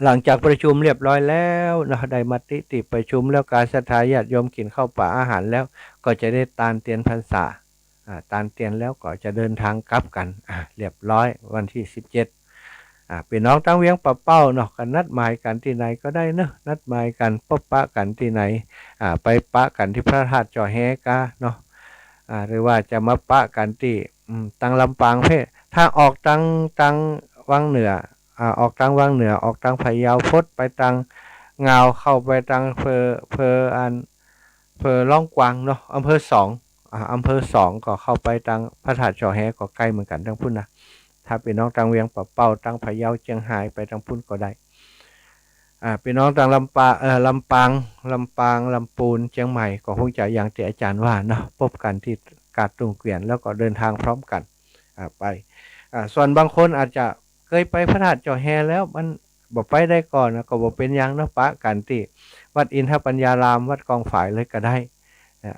หลังจากประชุมเรียบร้อยแล้วนะได้มติที่ประชุมแล้วการศรัทธาญาติโยมกินข้าวป่าอาหารแล้วก็จะได้ตานเตียนพรรษาตานเตียนแล้วก็จะเดินทางกลับกันเรียบร้อยวันที่17พี่น้องตั้งเวียงปะเป้าเนาะกันนัดหมายกันที่ไหนก็ได้เนาะนัดหมายกันพบปะกันที่ไหนไปปะกันที่พระธาตุจอแฮกาเนาะหรือว่าจะมาปะกันที่ตังลำปางเพศถ้าออกตังวังเหนือออกตังวังเหนือออกตังพะเยาพดไปตังเงาเข้าไปตังเพออันเพอล่องกวางเนาะอำเภอ 2ก็เข้าไปตังพระธาตุจอแฮก็ใกล้เหมือนกันทั้งพุ่นนะถ้าเป็นน้องตังเวียงปะเป้าตังพะเยาเชียงหายไปตังพุ่นก็ได้พี่น้องต่างลำปางลำปูนเชียงใหม่ก็คงจะอย่างที่อาจารย์ว่าเนาะพบกันที่กาดตุงเกวียนแล้วก็เดินทางพร้อมกันไปส่วนบางคนอาจจะเคยไปพระธาตุเจ้าแฮแล้วมันบอกไปได้ก่อนนะก็บอกเป็นยังเนาะปะกันที่วัดอินทปัญญารามวัดกองฝายเลยก็ได้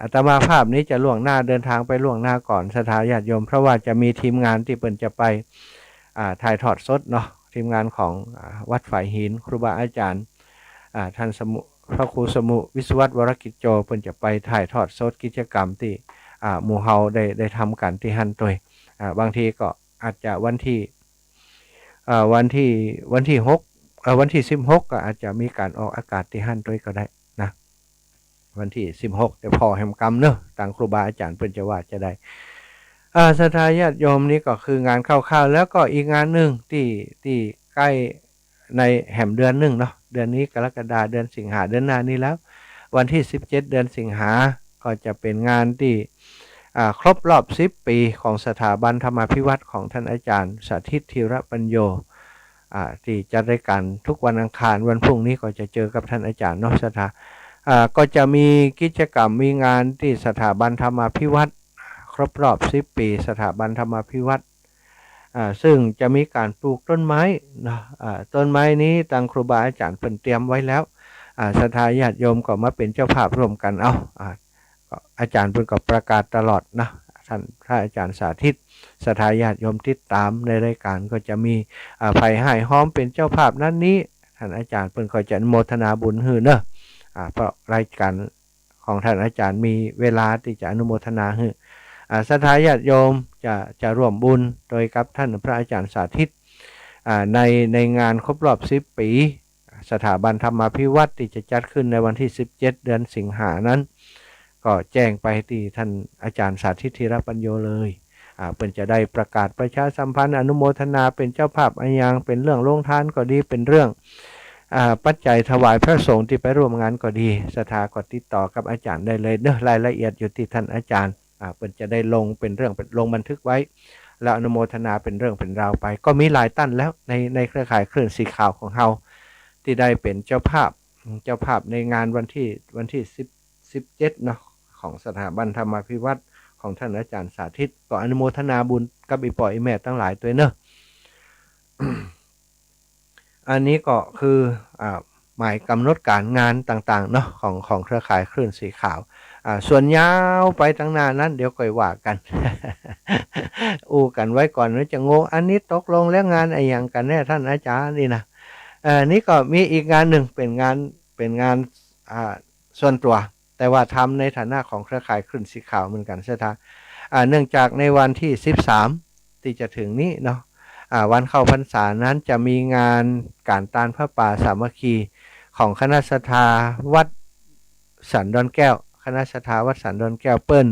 อาตมาภาพนี้จะล่วงหน้าเดินทางไปล่วงหน้าก่อนศรัทธาญาติโยมเพราะว่าจะมีทีมงานที่เปิ่นจะไปถ่ายทอดสดเนาะทีมงานของวัดฝ่ายหินครูบาอาจารย์ท่านพระครูสมุวิศวัตวรกิจโจเพิ่นจะไปถ่ายทอดสดกิจกรรมที่หมู่เฮาได้ทำกันที่ฮั่นตัวบางทีก็อาจจะวันที่6วันที่16ก็อาจจะมีการออกอากาศที่ฮั่นด้วยก็ได้นะวันที่16แต่พอแห่งกรรมเนอะต่างครูบาอาจารย์เพิ่นจะว่าจะได้ศรัทธาญาติโยมนี้ก็คืองานคร่าวๆแล้วก็อีกงานหนึ่งที่ใกล้ในแห่มเดือนหนึ่งเนาะเดือนนี้กรกฎาเดือนสิงหาเดือนหน้านี้แล้ววันที่17เดือนสิงหาก็จะเป็นงานที่ครบรอบ10ปีของสถาบันธรรมาภิวัตรของท่านอาจารย์สาธิตธีรปัญโยที่จัดรายการทุกวันอังคารวันพรุ่งนี้ก็จะเจอกับท่านอาจารย์เนาะก็จะมีกิจกรรมมีงานที่สถาบันธรรมาภิวัตรครบรอบ10ปีสถาบันธรรมาภิวัตรซึ่งจะมีการปลูกต้นไม้นะต้นไม้นี้ทางครูบาอาจารย์เพิ่นเตรียมไว้แล้วศรัทธาญาติโยมก็มาเป็นเจ้าภาพร่วมกันอาจารย์เพิ่นก็ประกาศตลอดนะท่านพระอาจารย์สาธิตศรัทธาญาติโยมติดตามในรายการก็จะมีไผ่ให้หอมเป็นเจ้าภาพนั้นนี้ท่านอาจารย์เพิ่นก็จะโมทนาบุญฮือเนอะเพราะรายการของท่านอาจารย์มีเวลาที่จะอนุโมทนาฮือศรัทธาญาติโยมจะร่วมบุญโดยกับท่านพระอาจารย์สาธิตในงานครบรอบ10ปีสถาบันธรรมาภิวัตรที่จะจัดขึ้นในวันที่17เดือนสิงหานั้นก็แจ้งไปที่ท่านอาจารย์สาธิตธีรปัญโยเลยเพิ่นจะได้ประกาศประชาสัมพันธ์อนุโมทนาเป็นเจ้าภาพอันยังเป็นเรื่องโรงทานก็ดีเป็นเรื่องปัจจัยถวายพระสงฆ์ที่ไปร่วมงานก็ดีศรัทธาก็ติดต่อกับอาจารย์ได้เลยเนอะรายละเอียดอยู่ที่ท่านอาจารย์เพิ่นจะได้ลงเป็นเรื่องเป็นลงบันทึกไว้แล้วอนุโมทนาเป็นเรื่องเป็นราวไปก็มีหลายท่านแล้วในเครือข่ายคลื่นสีขาวของเฮาที่ได้เป็นเจ้าภาพในงานวันที่17เนาะของสถาบันธรรมาภิวัตรของท่านอาจารย์สาธิตก็อนุโมทนาบุญกับอีปอยแม่ตั้งหลายตัวเนอะอันนี้ก็คือหมายกำหนดการงานต่างๆเนาะของเครือข่ายคลื่นสีขาวส่วนยาวไปตั้งนานนั้นเดี๋ยวค่อยว่ากัน อู้กันไว้ก่อนนะจะงงอันนี้ตกลงแล้วงานอะไรอย่างกันแน่ท่านอาจารย์นี่นะนี่ก็มีอีกงานหนึ่งเป็นงานส่วนตัวแต่ว่าทำในฐานะของเครือข่ายคลื่นสีขาวเหมือนกันใช่ไหมเนื่องจากในวันที่13ที่จะถึงนี้เนาะวันเข้าพรรษานั้นจะมีงานการตานพระป่าสามัคคีของคณะศรัทธาวัดสันดอนแก้วคณะศรัทธาวัดสันดอนแก้วเปิ้ล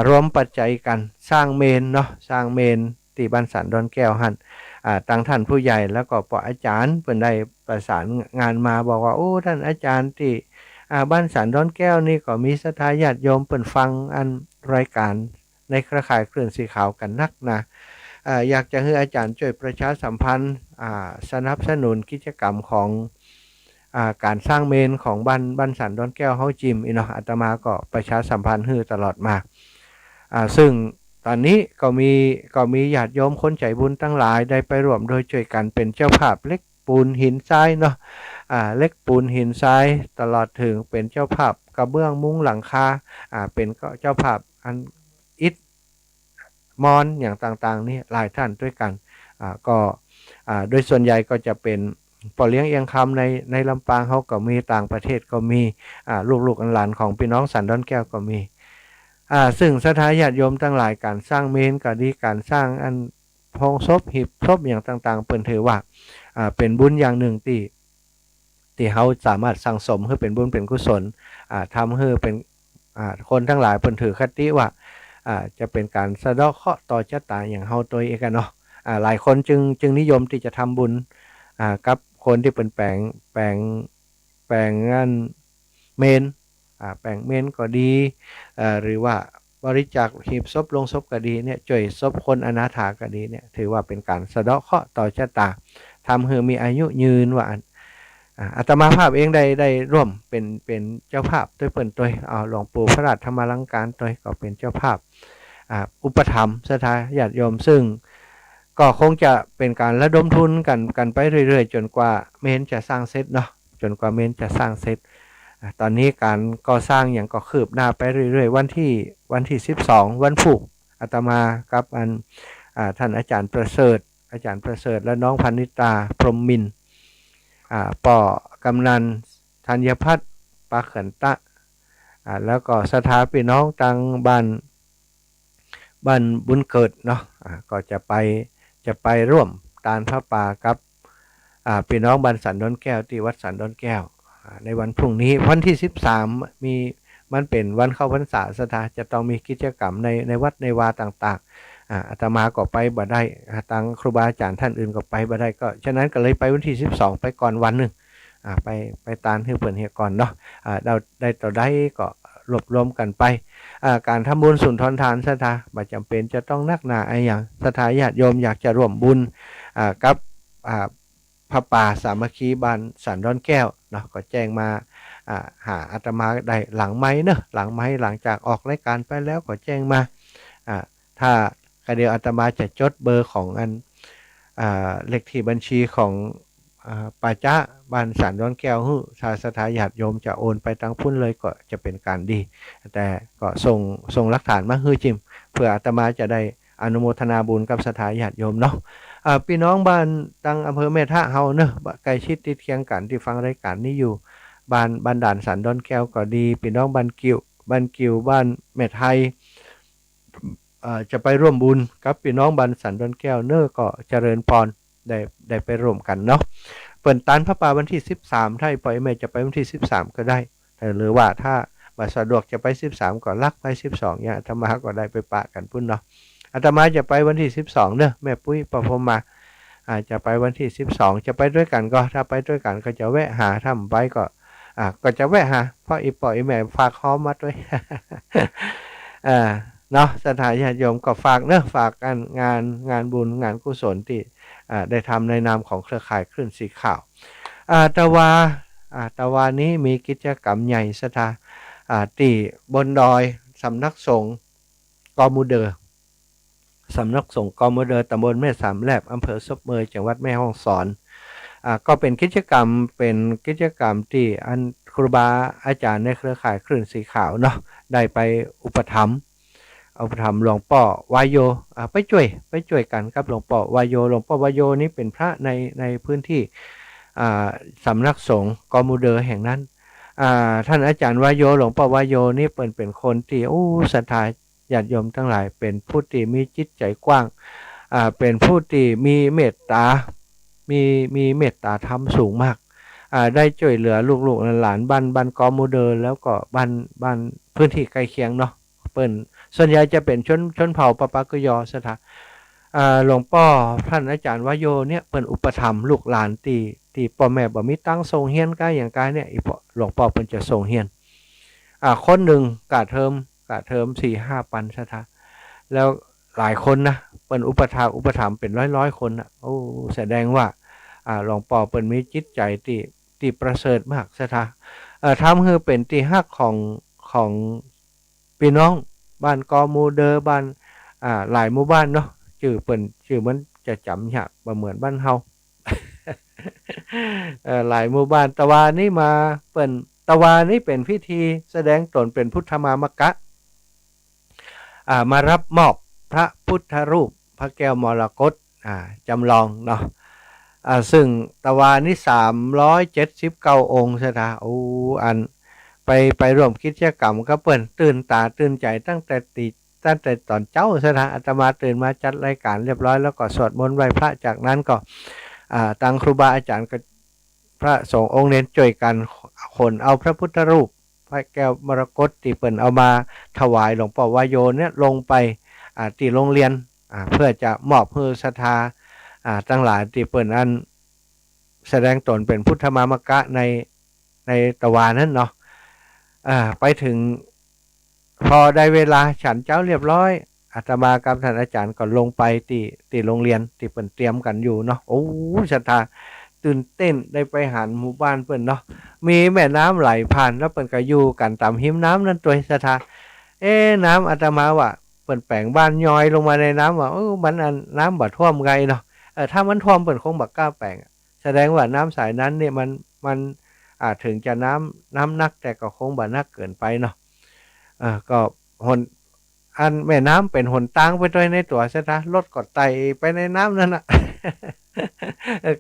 รวมปัจจัยกันสร้างเมนเนาะสร้างเมนที่บ้านสันดอนแก้วหันตั้งท่านผู้ใหญ่แล้วก็ปออาจารย์เปิ้นได้ประสานงานมาบอกว่าโอ้ท่านอาจารย์ที่บ้านสันดอนแก้วนี่ก็มีศรัทธาญาติโยมเปิ้นฟังอันรายการในเครือข่ายคลื่นสีขาวกันนักนะอยากจะให้อาจารย์ช่วยประชาสัมพันธ์สนับสนุนกิจกรรมของการสร้างเมนของบ้านสันดอนแก้วเฮาจิมเนาะอาตมาก็ประชาสัมพันธ์ให้ตลอดมาซึ่งตอนนี้ก็มีญาติโยมคนใจบุญตั้งหลายได้ไปร่วมโดยช่วยกันเป็นเจ้าภาพเล็กปูนหินทรายเนาะเล็กปูนหินทรายตลอดถึงเป็นเจ้าภาพกระเบื้องมุ้งหลังคาเป็นก็เจ้าภาพอันอิฐมอนอย่างต่างๆนี่หลายท่านด้วยกันก็โดยส่วนใหญ่ก็จะเป็น ปอเลี้ยงเอียงคำในลำปางเขาก็มีต่างประเทศก็มีลูกหลานของพี่น้องสันดอนแก้วก็มีซึ่งสถานญาติโยมทั้งหลายการสร้างเมนก็ดีการสร้างอันพงศพหีบศพอย่างต่างๆเปิ่นถือว่าเป็นบุญอย่างหนึ่งที่เขาสามารถสั่งสมให้เป็นบุญเป็นกุศลทำให้เป็นคนทั้งหลายเปิ่นถือคติว่าจะเป็นการสะเดาะเคราะห์ต่อชะตาอย่างเฮาตัวเองกันเนาะหลายคนจึงนิยมที่จะทำบุญกับคนที่เป็นแปลงงานเมนแปลงเมนก็ดีหรือว่าบริจาคหีบศพลงศพก็ดีเนี่ยช่วยศพคนอนาถาก็ดีเนี่ยถือว่าเป็นการสะเดาะเคราะห์ต่อชะตาทำให้มีอายุยืนว่าอาตมาภาพเองได้ร่วมเป็นเจ้าภาพด้วยเปิ่นตัวหลวงปู่พระราชธรรมลังการตัวก็เป็นเจ้าภาพอุปถัมภ์สถานญาติโยมซึ่งก็คงจะเป็นการระดมทุนกันไปเรื่อยๆจนกว่าเมนจะสร้างเสร็จเนาะจนกว่าเมนจะสร้างเสร็จตอนนี้การก่อสร้างอย่างก็คืบหน้าไปเรื่อยๆวันที่12วันพุธอาตมากับท่านอาจารย์ประเสริฐและน้องพันนิตาพรหมมินทร์ป่อกำนันธัญพัฒน์ปาเขินตะแล้วก็สถาพี่น้องตังบ้านบุญเกิดเนาะก็จะไปร่วมตานพระป่ากับพี่น้องบ้านสันดอนแก้วที่วัดสันดอนแก้วในวันพรุ่งนี้วันที่13มันเป็นวันเข้าพรรษาสถาจะต้องมีกิจกรรมในวัดในวาต่างๆอาตมาก็ไปบ่ได้ทางครูบาอาจารย์ท่านอื่นก็ไปบ่ได้ก็ฉะนั้นก็เลยไปวันที่12ไปก่อนวันนึงไปตานให้เพิ่นเฮียก่อนเนาะได้ต่อได้ก็รวบรวมกันไปการทำบุญสุนทรทานสถาบ่จำเป็นจะต้องนักหนาไอ้อย่างสถาญาติโยมอยากจะร่วมบุญกับพระป่าสามัคคีบ้านสันดอนแก้วเนาะก็แจ้งมาหาอาตมาได้หลังไม้เนอะหลังไม้หลังจากออกรายการไปแล้วก็แจ้งมาถ้าเดี๋ยวอาตมาจะจดเบอร์ของเลขที่บัญชีของป่าจ้าบ้านสันดอนแก้วสถาญาติโยมจะโอนไปตั้งพุ่นเลยก็จะเป็นการดีแต่ก็ส่งหลักฐานมาให้จิมเพื่ออาตมาจะได้อนุโมทนาบุญกับสถาญาติโยมเนาะพี่น้องบ้านตั้งอำเภอแม่ทะเฮาเนอะใกล้ชิดติดเคียงกันที่ฟังรายการนี้อยู่บ้านด่านสันดอนแก้วก็ดีพี่น้องบ้านกิวบ้านแม่ไทยจะไปร่วมบุญกับพี่น้องบ้านสันดอนแก้วเนอะก็เจริญพรได้ไปร่วมกันเนาะเปิดตานพระป่าวันที่13ถ้าปล่อยแม่จะไปวันที่13ก็ได้หรือว่าถ้าบัดสะดวกจะไป13ก็ลักไป12อย่างอาตมาก็ได้ไปปะกันพุ่นเนาะอาตมาจะไปวันที่12เนอะแม่ปุ้ยประพรมมาจะไปวันที่12จะไปด้วยกันก็ถ้าไปด้วยกันก็จะแวะหาทำไปก็จะแวะหาเพราะอีปล่อยแม่ฝากข้อมาด้วย เนาะสถานญาติโยมก็ฝากเนอะฝากกันงานบุญงานกุศลที่ได้ทำในนามของเครือข่ายคลื่นสีขาวตะวานี้มีกิจกรรมใหญ่สถานที่บนดอยสำนักสงฆ์กอมูเดอร์สำนักสงฆ์กอมูเดอร์ตำบลแม่สามแลบอำเภอซบเมยจังหวัดแม่ฮ่องสอนก็เป็นกิจกรรมที่ครูบาอาจารย์ในเครือข่ายคลื่นสีขาวเนาะได้ไปอุปถัมภ์หลวงพ่อวายโยไปช่วยกันกับหลวงพ่อวายโยนี่เป็นพระในพื้นที่สำนักสงฆ์กอมูเดอร์แห่งนั้นท่านอาจารย์วายโยหลวงพ่อวายโยนี่เป็นคนที่ศรัทธาญาติโยมทั้งหลายเป็นผู้ที่มีจิตใจกว้างเป็นผู้ที่มีเมตตามีเมตตาธรรมสูงมากได้ช่วยเหลือลูกๆหลานบ้านกอมูเดอร์แล้วก็บ้านพื้นที่ใกล้เคียงเนาะส่วนใหญ่จะเป็นชนเผ่าปะปะกยอสถาหลวงพ่อท่านอาจารย์วโยเนี่ยเปิ่นอุปถัมภ์ลูกหลานที่พ่อแม่บ่มีตังส่งเฮียนกายอย่างกายเนี่ยหลวงพ่อเปิ่นจะส่งเฮียนคนหนึ่งกะเทอม 4-5 ปันสถาแล้วหลายคนนะเปิ่นอุปถัมภ์เป็นร้อยคนนะแสดงว่าหลวงพ่อเปิ่นมีจิตใจที่ประเสริฐมากสถาทำให้เป็นที่ฮักของพี่น้องบ้านกอมูเดอร์บ้านหลายหมู่บ้านเนาะชื่อมันจะจำยากบ่เหมือนบ้านเฮา หลายหมู่บ้านตะวานี่มาตะวานี่เป็นพิธีแสดงตนเป็นพุทธมามกะมารับมอบพระพุทธรูปพระแก้วมรกตจำลองเนาะ ซึ่งตะวานี่379องค์ใช่ไหมโอ้อันไปร่วมกิจกรรมก็เปิ่นตื่นตาตื่นใจตั้งแต่ตอนเจ้าใช่ไหมอาตมาตื่นมาจัดรายการเรียบร้อยแล้วก็สวดมนต์ไหว้พระจากนั้นก็ตังครูบาอาจารย์ก็พระสงฆ์องค์เน้นช่วยกันขนเอาพระพุทธรูปพระแก้วมรกตที่เปิ่นเอามาถวายหลวงพ่อวายโยเนี่ยลงไปที่โรงเรียนเพื่อจะมอบเพื่อศรัทธาตั้งหลายที่เปิ่นอันแสดงตนเป็นพุทธมามกะในตะวานั้นเนาะไปถึงพอได้เวลาฉันเจ้าเรียบร้อยอาตมากับท่านอาจารย์ก็ลงไปที่โรงเรียนที่เปิ่นเตรียมกันอยู่เนาะโอ้ศรัทธาตื่นเต้นได้ไปหาหมู่บ้านเปิ่นเนาะมีแม่น้ำไหลผ่านแล้วเปิ่นก็อยู่กันตามหิมน้ำนั่นตัวศรัทธาน้ำอาตมาว่าเปิ่นแปลงบ้านย้อยลงมาในน้ำว่ามันน้ำบ่ท่วมไงเนาะถ้ามันท่วมเปิ่นคงบ่กล้าแปลงแสดงว่าน้ำสายนั้นเนี่ยมันถึงจะน้ำนักแต่ก็คงบ่นักเกินไปเนาะก็หนอันแม่น้ำเป็นหนตั้งไปด้วยในตัวใช่ไหมรถกดไตไปในน้ำนั่นนะ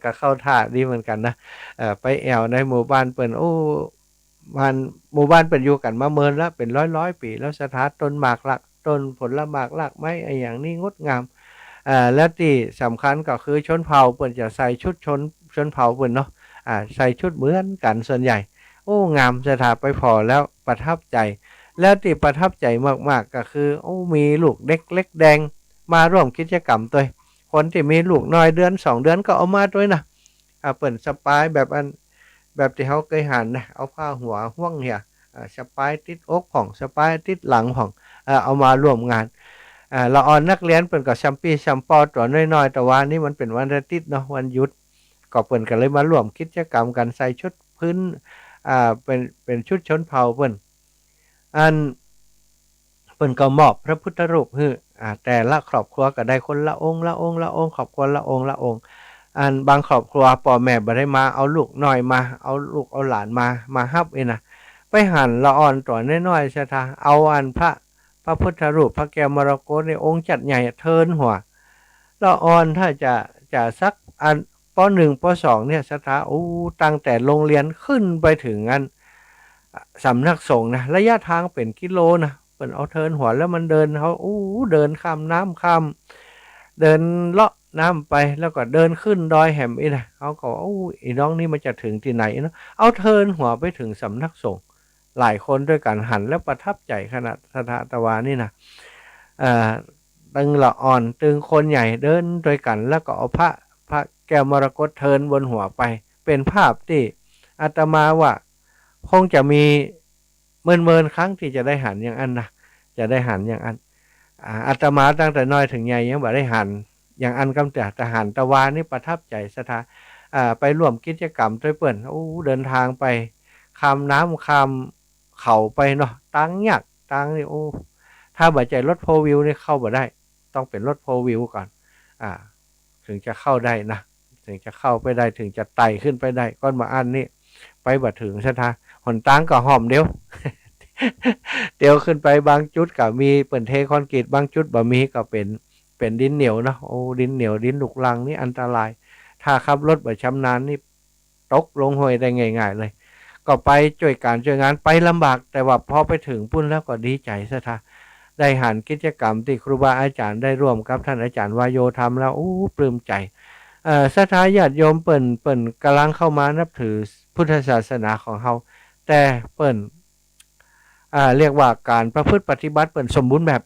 ก็เข้าท่าดีเหมือนกันนะไปแอวในหมู่บ้านเปิ่นมันหมู่บ้านเป็นอยู่กันมาเมินแล้วเป็นร้อยปีแล้วสถานต้นหมากลักต้นผลหมากลักไม้ไออย่างนี้งดงามแล้วที่สำคัญก็คือชนเผ่าเปิ่นจะใส่ชุดชนเผ่าเปิ่นเนาะใส่ชุดเหมือนกันส่วนใหญ่งามสถานไปพอแล้วประทับใจแล้วที่ประทับใจมากๆก็คือมีลูกเล็กแดงมาร่วมกิจกรรมตัวคนที่มีลูกน้อยเดือน2 เดือนก็เอามาด้วยนะเปิ่นสปายแบบที่เขาเคยหันนะเอาผ้าหัวห่วงเหี่ยสปายติดอกผ่องสปายติดหลังผ่องเอามาร่วมงานละออนนักเรียนเปิ่นก็ชัมปี้ชัมปอตัวน้อยๆแต่ว่านี่มันเป็นวันอาทิตย์เนาะวันหยุดก็เปิ่นกันเลยมาร่วมกิจกรรมกันใส่ชุดพื้นเป็นชุดชนเผ่าเปิ่นเปิ่นก็มอบพระพุทธรูปให้แต่ละครอบครัวก็ได้คนละองค์ครอบครัวละองค์บางครอบครัวพ่อแม่บ่ได้มาเอาลูกน้อยมาเอาลูกเอาหลานมาฮับนะไปหันละอ่อนตัวน้อยๆซะท่าเอาพระพุทธรูปพระแก้วมรกตในองค์จัดใหญ่เทินหัวละอ่อนถ้าจะสักป.1 ป.2เนี่ยซะท่าตั้งแต่โรงเรียนขึ้นไปถึงสำนักสงฆ์นะระยะทางเป็นกิโลนะเปิ่นเอาเทินหัวแล้วมันเดินเขาเดินข้ามน้ำข้ามเดินเลาะน้ำไปแล้วก็เดินขึ้นดอยแหมอีนะเขาก็อีน้องนี่มันจะถึงที่ไหนเนาะเอาเทินหัวไปถึงสำนักสงฆ์หลายคนด้วยกันหันแล้วประทับใจขนาดสถาตวานี่นะตึงละอ่อนตึงคนใหญ่เดินด้วยกันแล้วก็เอาพระแก้วมรกตเทินบนหัวไปเป็นภาพที่อาตมาว่าคงจะมีเมินครั้งที่จะได้หันอย่างอันนะจะได้หันอย่างอันอาตมาตั้งแต่น้อยถึงใหญ่ยังบ่ได้หันอย่างอันกำแต่หันตะวานี่ประทับใจสถาไปร่วมกิจกรรมด้วยเปิ่นเดินทางไปข้ามน้ำข้ามเขาไปเนาะตั้งยากตั้งนี่ถ้าบ่ใจรถโฟวิวนี่เข้าบ่ได้ต้องเป็นรถโฟวิวก่อนถึงจะเข้าได้นะถึงจะเข้าไปได้ถึงจะไต่ขึ้นไปได้ก้อนมาอันนี่ไปบ่ถึงสถาหนตั้งก็หอมเดียว เดี๋ยวขึ้นไปบางจุดก็มีเปิ่นเทคอนกรีตบางจุดบ่มีก็เป็นดินเหนียวเนาะดินเหนียวดินลูกรังนี่อันตรายถ้าขับรถบ่ชำนาญนี่ตกลงห้วยได้ง่ายๆเลยก็ไปช่วยงานไปลำบากแต่ว่าพอไปถึงปุ่นแล้วก็ดีใจซะท่าได้หันกิจกรรมที่ครูบาอาจารย์ได้ร่วมกับท่านอาจารย์วายโยทำแล้วปลื้มใจศรัทธาญาติโยมเปิ่นกำลังเข้ามานับถือพุทธศาสนาของเฮาแต่เปิ่นเรียกว่าการประพฤติปฏิบัติเปิ่นสมบูรณ์แบบ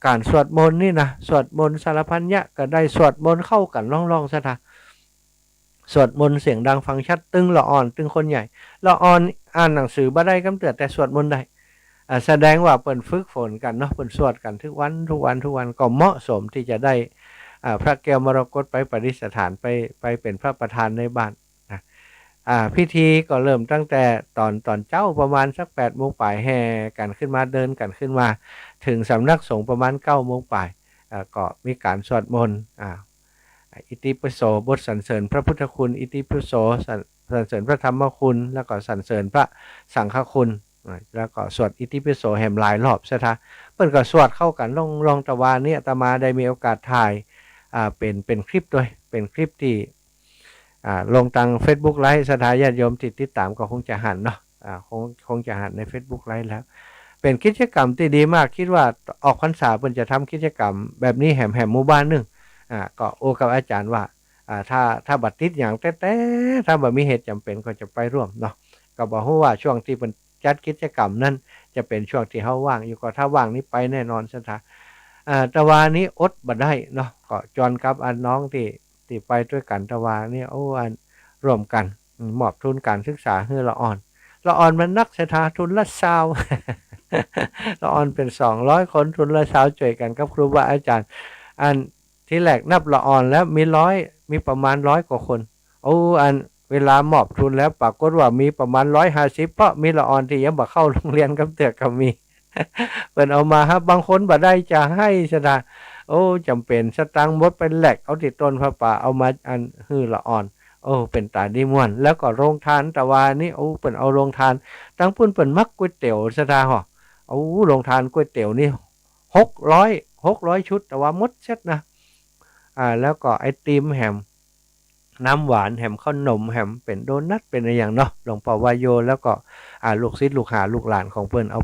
การสวดมนต์นี่นะสวดมนต์สารพันยะก็ได้สวดมนต์เข้ากันล่องๆซะท่าสวดมนต์เสียงดังฟังชัดตึงละอ่อนตึงคนใหญ่ละอ่อนอ่านหนังสือบ่ได้กำเตือแต่สวดมนต์ได้แสดงว่าเปิ่นฝึกฝนกันเนาะเปิ่นสวดกันทุกวันก็เหมาะสมที่จะได้พระแก้วมรกตไปประดิษฐานไปเป็นพระประธานในบ้านนะพิธีก็เริ่มตั้งแต่ตอนเจ้าประมาณสัก8 โมงป่ายแห่กันขึ้นมาเดินกันขึ้นมาถึงสำนักสงฆ์ประมาณ9 โมงป่ายก็มีการสวดมนต์อิติปิโสบทสรรเสริญพระพุทธคุณอิติปิโสสรรเสริญพระธรรมคุณแล้วก็สรรเสริญพระสังฆคุณแล้วก็สวดอิติปิโสแห่มหลายรอบซะท่าเพิ่นก็สวดเข้ากันลองตะวานี่อาตมาได้มีโอกาสถ่ายเป็นคลิปด้วยเป็นคลิปที่ ลงทาง Facebook ไลฟ์ศรัทธาญาติโยมติดตามก็คงจะหันเนาะคงจะหันใน Facebook ไลฟ์แล้วเป็นกิจกรรมที่ดีมากคิดว่าออกพรรษาเพิ่นจะทำกิจกรรมแบบนี้แหมหมู่บ้านนึงก็โอกับอาจารย์ว่าถ้าบัดติดอย่างแต่ถ้าบ่มีเหตุจำเป็นก็จะไปร่วมเนาะก็บ่ฮู้ว่าช่วงที่เพิ่นจัดกิจกรรมนั้นจะเป็นช่วงที่เฮาว่างอยู่ก็ถ้าว่างนี้ไปแน่นอนซะท่าแต่ว่านี้อดบ่ได้เนาะก็จอนกับอันน้องที่ไปด้วยกันแต่ว่านี่โอ้อันร่วมกันมอบทุนการศึกษาให้ละอ่อนมันนักซะท่าทุนละ20ละอ่อนเป็น200คนทุนละ20ช่วยกันกับครูบาอาจารย์อันที่แรกนับละอ่อนแล้วมีประมาณ100กว่าคนโอ้อันเวลามอบทุนแล้วปรากฏว่ามีประมาณ150เพราะมีละอ่อนที่ยังบ่เข้าโรงเรียนกับเตือกก็มีเพิ่นเอามาครับบางคนบ่ได้จะให้ซะนะโอ้จำเป็นสตังค์หมดไปแลกเอาที่ต้นพระป่าเอามาอันฮื้อละอ่อนโอ้เป็นตาดีม่วนแล้วก็โรงทานตะวานี่โอ้เพิ่นเอาโรงทานทั้งเพิ่นมักก๋วยเตี๋ยวซะนะฮ้อโอ้โรงทานก๋วยเตี๋ยวนี่600ชุดแต่ว่าหมดเสร็จนะแล้วก็ไอติมแฮมน้ำหวานแฮมขนมแฮมเป็นโดนัทเป็นอะไรอย่างเนาะหลวงพ่อวายโยแล้วก็ลูกศิษย์ลูกหาลูกหลานของเพิ่นเอา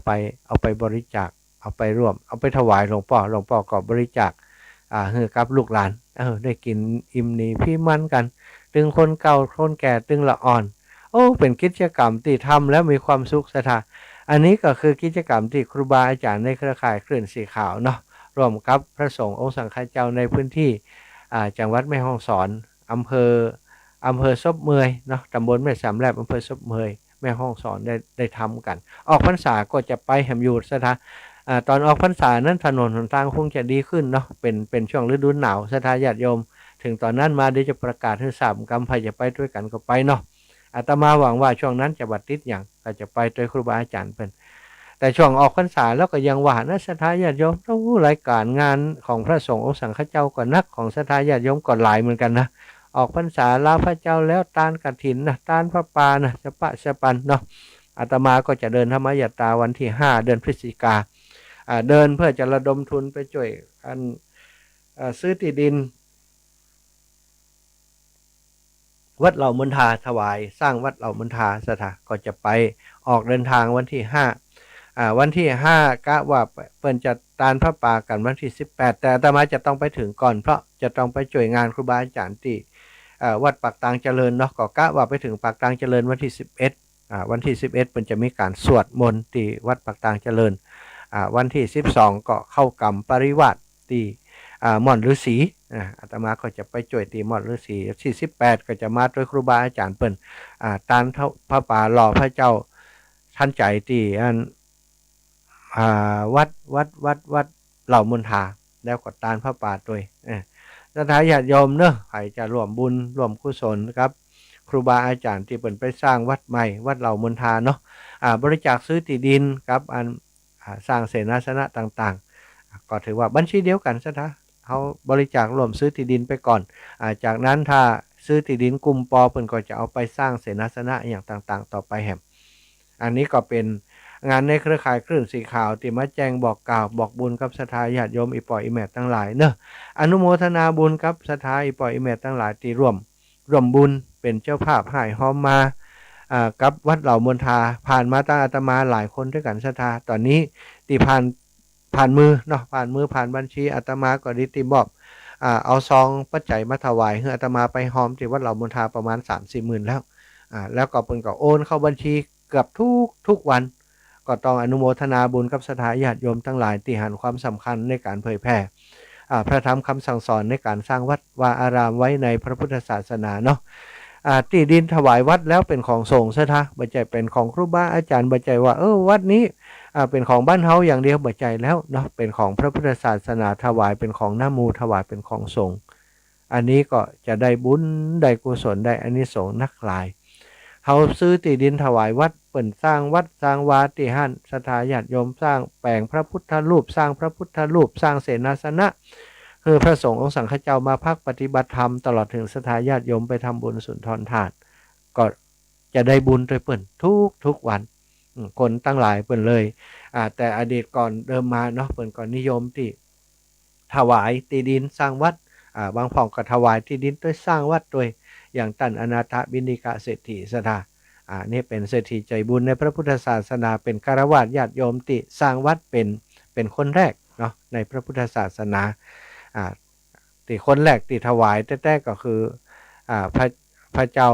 ไปบริจาคเอาไปร่วมเอาไปถวายหลวงพ่อก็บริจาคให้กับลูกหลานได้กินอิ่มหนีพี่มันกันตึงคนเก่าคนแก่ตึงละอ่อนโอ้เป็นกิจกรรมที่ทำแล้วมีความสุขสถาอันนี้ก็คือกิจกรรมที่ครูบาอาจารย์ในเครือข่ายคลื่นสีขาวเนาะร่วมกับพระสงฆ์องค์สังฆเจ้าในพื้นที่จังหวัดแม่ฮ่องสอนอำเภอซบเมยเนาะตำบลแม่สามแลบอำเภอซบเมยแม่ฮ่องสอนได้ทำกันออกพรรษาก็จะไปแหมอยู่สถานตอนออกพรรษานั้นถนนหนทางคงจะดีขึ้นเนาะเป็นช่วงฤดูหนาวสถาญาติโยมถึงตอนนั้นมาเดี๋ยวจะประกาศให้ทราบกำไพจะไปด้วยกันก็ไปเนาะอาตมาหวังว่าช่วงนั้นจะบัดติดอย่างก็จะไปโดยครูบาอาจารย์เป็นแต่ช่วงออกพรรษาแล้วก็ยังว่านะสถาญาติโยมต้องรายการงานของพระสงฆ์องค์สังฆเจ้าก็นักของสถาญาติโยมก็หลายเหมือนกันนะออกพรรษาลาพระเจ้าแล้วตานกฐินนะตานพระปานะสปันเนาะอาตมาก็จะเดินธรรมยตราวันที่5เดือนพฤศจิกาเดินเพื่อจะระดมทุนไปช่วยอันซื้อที่ดินวัดเหล่ามณฑาถวายสร้างวัดเหล่ามณฑาสถาก็จะไปออกเดินทางวันที่วันที่5กะว่าเปิ้นจะตานพระป่ากันวันที่18แต่อาตมาจะต้องไปถึงก่อนเพราะจะต้องไปช่วยงานครูบาอาจารย์ที่วัดปากตางเจริญเนาะก็กะว่าไปถึงปากตางเจริญวันที่11วันที่11เปิ้นจะมีการสวดมนต์ที่วัดปากตางเจริญวันที่12ก็เข้ากรรมปริวาสที่ม่อนฤาษีอาตมาก็จะไปช่วยตีม่อนฤาษีที่18ก็จะมาด้วยครูบาอาจารย์เปิ้นตานพระป่าหล่อพระเจ้าท่านใจที่อันวัดเหล่ามณฑาแล้วก็ตานพระป่าด้วยสถาญาติโยมเนอะใครจะร่วมบุญร่วมกุศลครับครูบาอาจารย์ที่เปิ่นไปสร้างวัดใหม่วัดเหล่ามณฑาเนาะบริจาคซื้อที่ดินครับอันสร้างเสนาสนะต่างๆก็ถือว่าบัญชีเดียวกันซะนะเขาบริจาครวมซื้อที่ดินไปก่อนจากนั้นถ้าซื้อที่ดินกลุ่มปอเปิ่นก็จะเอาไปสร้างเสนาสนะอย่างต่างๆต่อไปแหมอันนี้ก็เป็นงานในเครือข่ายคลื่นสีขาวที่มาแจ้งบอกกล่าวบอกบุญกับศรัทธาญาติโยมอีปอยอีแม่ทั้งหลายเนอะอนุโมทนาบุญกับศรัทธาอีปอยอีแม่ทั้งหลายที่ร่วมบุญเป็นเจ้าภาพให้หอมมากับวัดเหล่ามณฑาผ่านมาตั้งอาตมาหลายคนด้วยกันศรัทธาตอนนี้ที่ผ่านมือเนาะผ่านบัญชีอาตมาก็ได้ติมอบเอาซองปัจจัยมาถวายให้อาตมาไปหอมที่วัดเหล่ามณฑาประมาณ 3-4 หมื่นแล้วก็เพิ่นก็โอนเข้าบัญชีเกือบทุกวันก็ต้องอนุโมทนาบุญกับศรัทธาญาติโยมทั้งหลายที่หันความสำคัญในการเผยแพร่พระธรรมคำสั่งสอนในการสร้างวัดวาอารามไว้ในพระพุทธศาสนาเนาะที่ดินถวายวัดแล้วเป็นของสงฆ์ซะนะบ่ใจเป็นของครูบาอาจารย์บ่ใจว่าวัดนี้เป็นของบ้านเฮาอย่างเดียวบ่ใจแล้วเนาะเป็นของพระพุทธศาสนาถวายเป็นของน้ามูถวายเป็นของสงฆ์อันนี้ก็จะได้บุญได้กุศลได้อานิสงส์นักหลายเฮาซื้อที่ดินถวายวัดเปิ่นสร้างวัดสร้างวาที่หั่นศรัทธาญาติโยมสร้างแปลงพระพุทธรูปสร้างพระพุทธรูปสร้างเสนาสนะคือพระสงฆ์องค์สังฆเจ้ามาพักปฏิบัติธรรมตลอดถึงศรัทธาญาติโยมไปทำบุญสุนทรทานก็จะได้บุญโดยเปิ่นทุกวันคนตั้งหลายเปิ่นเลยแต่อดีตก่อนเดิมมาเนาะเปิ่นก่อนนิยมที่ถวายที่ดินสร้างวัดบางพ่องก็ถวายที่ดินด้วยสร้างวัดด้วย อย่างท่านอนาถบิณฑิกะเศรษฐีสถานี่เป็นเศรษฐีใจบุญในพระพุทธศาสนาเป็นคฤหัสถ์ญาติโยมติสร้างวัดเป็นคนแรกเนาะในพระพุทธศาสนาที่คนแรกที่ถวายแต่ก็คือพระเจ้า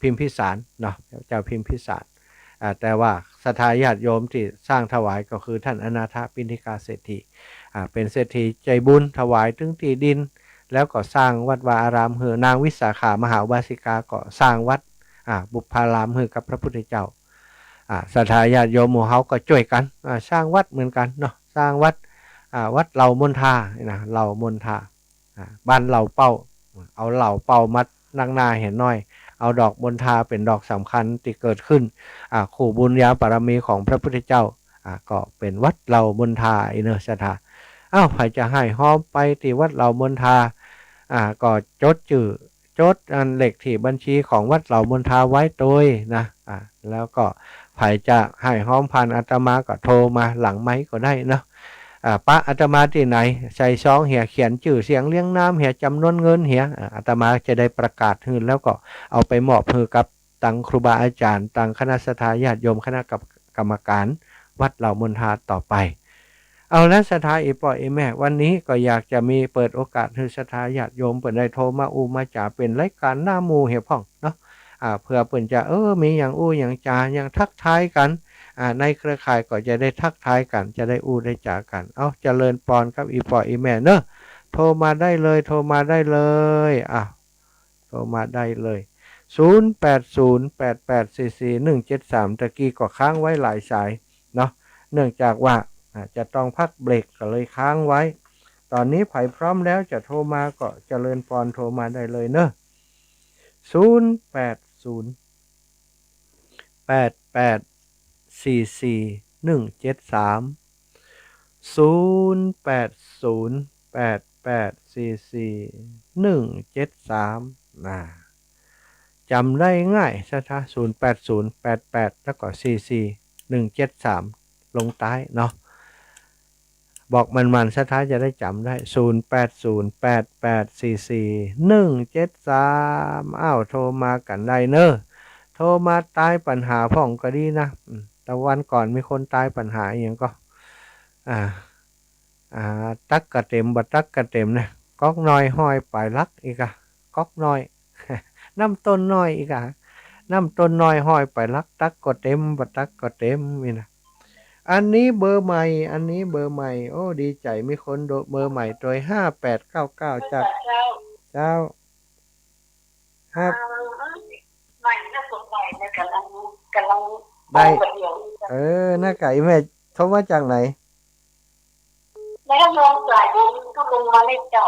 พิมพิสารเนาะเจ้าพิมพิสารแต่ว่าศรัทธาญาติโยมที่สร้างถวายก็คือท่านอนาถบิณฑิกาเศรษฐีเป็นเศรษฐีใจบุญถวายถึงที่ดินแล้วก็สร้างวัดวาอารามนางวิสาขามหาวาสิกาก็สร้างวัดบุพารามกับพระพุทธเจ้าศรัทธาญาติโยมหมู่เฮาก็ช่วยกันสร้างวัดเหมือนกันเนาะสร้างวัดเหล่ามนทานะเหล่ามนทาบ้านเหล่าเป้าเอาเหล่าเป้ามัดนั่งหน้าเห็นน้อยเอาดอกมณฑาเป็นดอกสำคัญที่เกิดขึ้นขู่บุญญาบารมีของพระพุทธเจ้าก็เป็นวัดเหล่ามณฑาอินเนอร์สถาใครจะให้ห้อมไปที่วัดเหล่ามณฑาก็จดอันเลขที่บัญชีของวัดเหล่ามณฑาไว้โดยนะแล้วก็ใครจะให้ห้อมพันอาตมาก็โทรมาหลังไม้ก็ได้นะป้าอาตมาที่ไหนใส่ซองเหี่ยเขียนชื่อเสียงเลี้ยงน้ำเหี่ยจำนวนเงินเหี่ยอาตมาจะได้ประกาศหื่นแล้วก็เอาไปมอบให้กับตังครูบาอาจารย์ตังคณะสัทธาญาติโยมคณะกรรมการวัดเหล่ามณฑาต่อไปเอาแล้วศรัทธาอีป่ออีแม่วันนี้ก็อยากจะมีเปิดโอกาสให้ศรัทธาญาติโยมเปิดได้โทรมามาจ่าเป็นรายการหน้ามูเหี่ยพ่องเนาะเพื่อเปิดจะมีอย่างอย่างจ่าอย่างทักทายกันในเครือข่ายก็จะได้ทักทายกันจะได้ได้จ่ากันเจริญปอนครับอีป่ออีแม่เนอะโทรมาได้เลยโทรมาได้เลยโทรมาได้เลย0808844173ตะกี้ก็ค้างไว้หลายสายเนาะเนื่องจากว่าจะต้องพักเบรกก็เลยค้างไว้ตอนนี้ไผ่พร้อมแล้วจะโทรมาก็เจริญปอนโทรมาได้เลยเนอะ08044173จำได้ง่ายซะท่า080888แล้วก็44173ลงท้ายเนาะบอกมันซะท้ายจะได้จำได้0808844173โทรมากันได้เนอะโทรมาตายปัญหาพ่องก็ดีนะแต่วันก่อนมีคนตายปัญหาอย่างก็ตักกระเต็มบัตักกระเต็มนะก๊อกน้อยห้อยปลายลักอีกก๊อกน้อย น้ำต้นน้อยอีกน้ำต้นน้อยห้อยปลายลักตักก็เต็มบัตักก็เต็มนี่นะอันนี้เบอร์ใหม่โอ้ดีใจมีคนโดเบอร์ใหม่โดย5899จากเจ้าครับได้น่าไก่แม่โทรมาจากไหนแล้วลงสายบุญก็ลงมาเล่นเจ้า